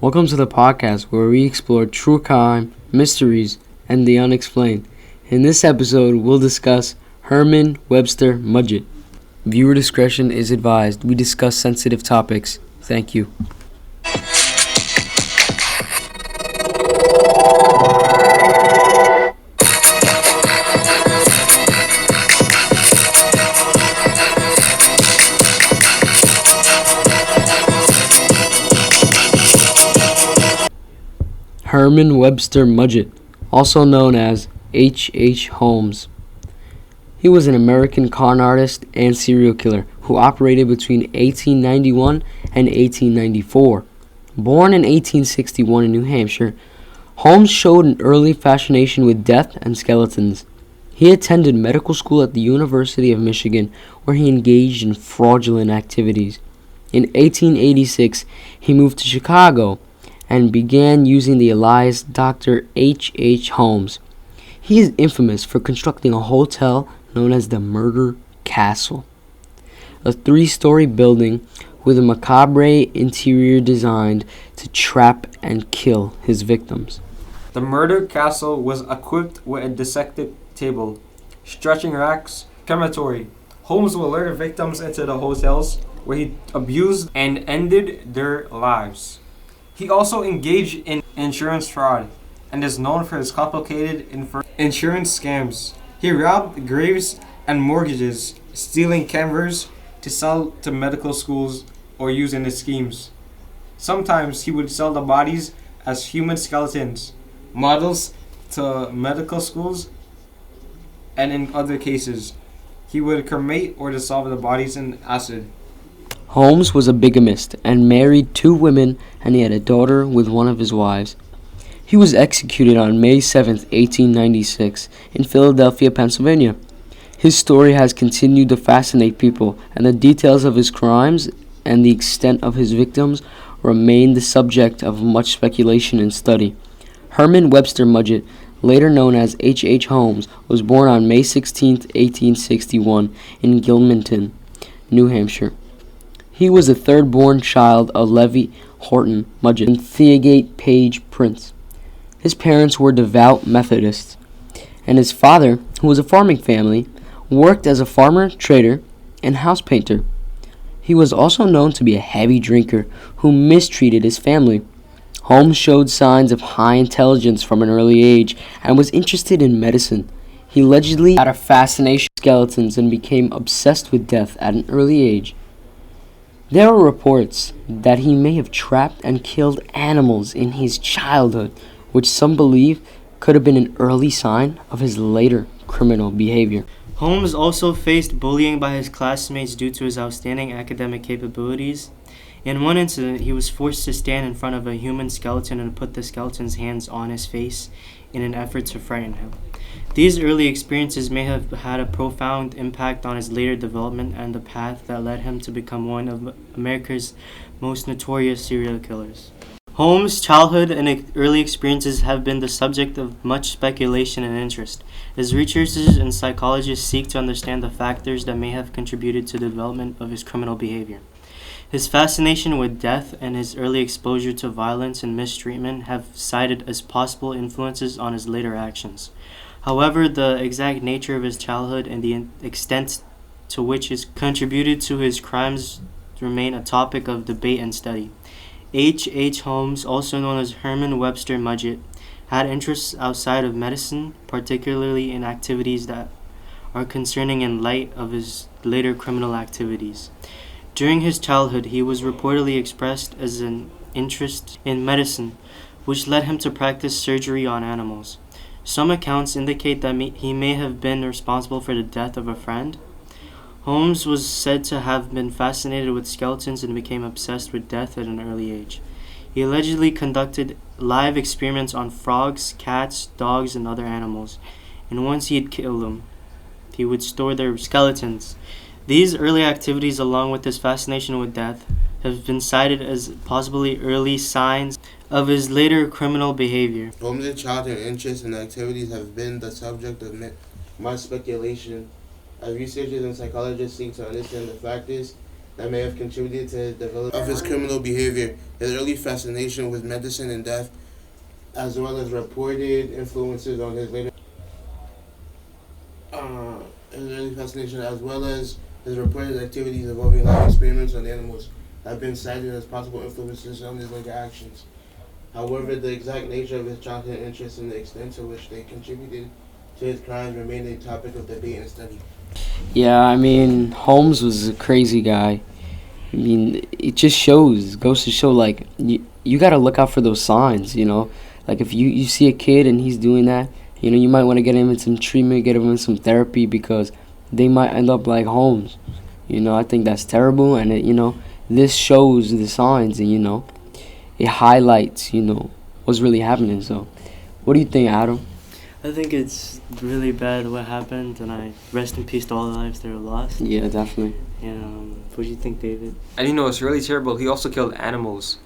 Welcome to the podcast where we explore true crime, mysteries, and the unexplained. In this episode, we'll discuss Herman Webster Mudgett. Viewer discretion is advised. We discuss sensitive topics. Thank you. Herman Webster Mudgett, also known as H. Holmes. He was an American con artist and serial killer who operated between 1891 and 1894. Born in 1861 in New Hampshire, Holmes showed an early fascination with death and skeletons. He attended medical school at the University of Michigan, where he engaged in fraudulent activities. In 1886, he moved to Chicago and began using the alias Dr. H. Holmes. He is infamous for constructing a hotel known as the Murder Castle, a 3-story building with a macabre interior designed to trap and kill his victims. The Murder Castle was equipped with a dissecting table, stretching racks, crematory. Holmes would lure victims into the hotels where he abused and ended their lives. He also engaged in insurance fraud and is known for his complicated insurance scams. He robbed graves and mortgages, stealing canvas to sell to medical schools or use in his schemes. Sometimes he would sell the bodies as human skeletons, models to medical schools, and in other cases, he would cremate or dissolve the bodies in acid. Holmes was a bigamist and married 2 women, and he had a daughter with one of his wives. He was executed on May 7, 1896, in Philadelphia, Pennsylvania. His story has continued to fascinate people, and the details of his crimes and the extent of his victims remain the subject of much speculation and study. Herman Webster Mudgett, later known as H. Holmes, was born on May 16, 1861, in Gilmanton, New Hampshire. He was the third-born child of Levi Horton Mudgett and Theogate Page Prince. His parents were devout Methodists, and his father, who was a farming family, worked as a farmer, trader, and house painter. He was also known to be a heavy drinker who mistreated his family. Holmes showed signs of high intelligence from an early age and was interested in medicine. He allegedly had a fascination with skeletons and became obsessed with death at an early age. There are reports that he may have trapped and killed animals in his childhood, which some believe could have been an early sign of his later criminal behavior. Holmes also faced bullying by his classmates due to his outstanding academic capabilities. In one incident, he was forced to stand in front of a human skeleton and put the skeleton's hands on his face in an effort to frighten him. These early experiences may have had a profound impact on his later development and the path that led him to become one of America's most notorious serial killers. Holmes' childhood and early experiences have been the subject of much speculation and interest, as researchers and psychologists seek to understand the factors that may have contributed to the development of his criminal behavior. His fascination with death and his early exposure to violence and mistreatment have cited as possible influences on his later actions. However, the exact nature of his childhood and the extent to which it contributed to his crimes remain a topic of debate and study. H. Holmes, also known as Herman Webster Mudgett, had interests outside of medicine, particularly in activities that are concerning in light of his later criminal activities. During his childhood, he was reportedly expressed as an interest in medicine, which led him to practice surgery on animals. Some accounts indicate that he may have been responsible for the death of a friend. Holmes was said to have been fascinated with skeletons and became obsessed with death at an early age. He allegedly conducted live experiments on frogs, cats, dogs, and other animals, and once he had killed them, he would store their skeletons. These early activities, along with his fascination with death, have been cited as possibly early signs of his later criminal behavior. Holmes' childhood interests and activities have been the subject of much speculation as researchers and psychologists seek to understand the factors that may have contributed to his development of his criminal behavior. His early fascination with medicine and death, as well as reported influences on his later his early fascination, as well as his reported activities involving lab experiments on animals, have been cited as possible influences on his later actions. However, the exact nature of his childhood interests and the extent to which they contributed to his crimes remain a topic of debate and study. Yeah, I mean, Holmes was a crazy guy. I mean, it just goes to show, like, you got to look out for those signs, you know? Like, if you see a kid and he's doing that, you know, you might want to get him in some treatment, get him in some therapy, because they might end up like Holmes. You know, I think that's terrible, and, you know, this shows the signs, and, you know, it highlights, you know, what's really happening. So, what do you think, Adam? I think it's really bad what happened, and I rest in peace to all the lives that were lost. Yeah, definitely. And what do you think, David? And you know, it's really terrible. He also killed animals.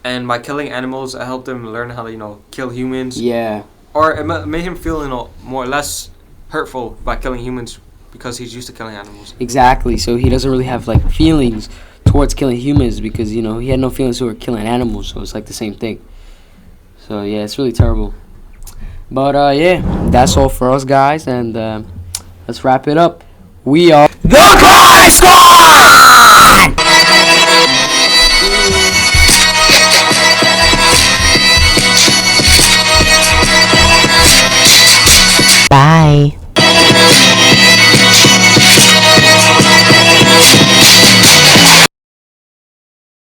And by killing animals, it helped him learn how to, you know, kill humans. Yeah. Or it made him feel, you know, more or less hurtful by killing humans because he's used to killing animals. Exactly. So he doesn't really have, like, feelings towards killing humans because, you know, he had no feelings toward killing animals. So it's like the same thing. So, yeah, it's really terrible. But, yeah, that's all for us, guys. And let's wrap it up. We are the Crime Squad!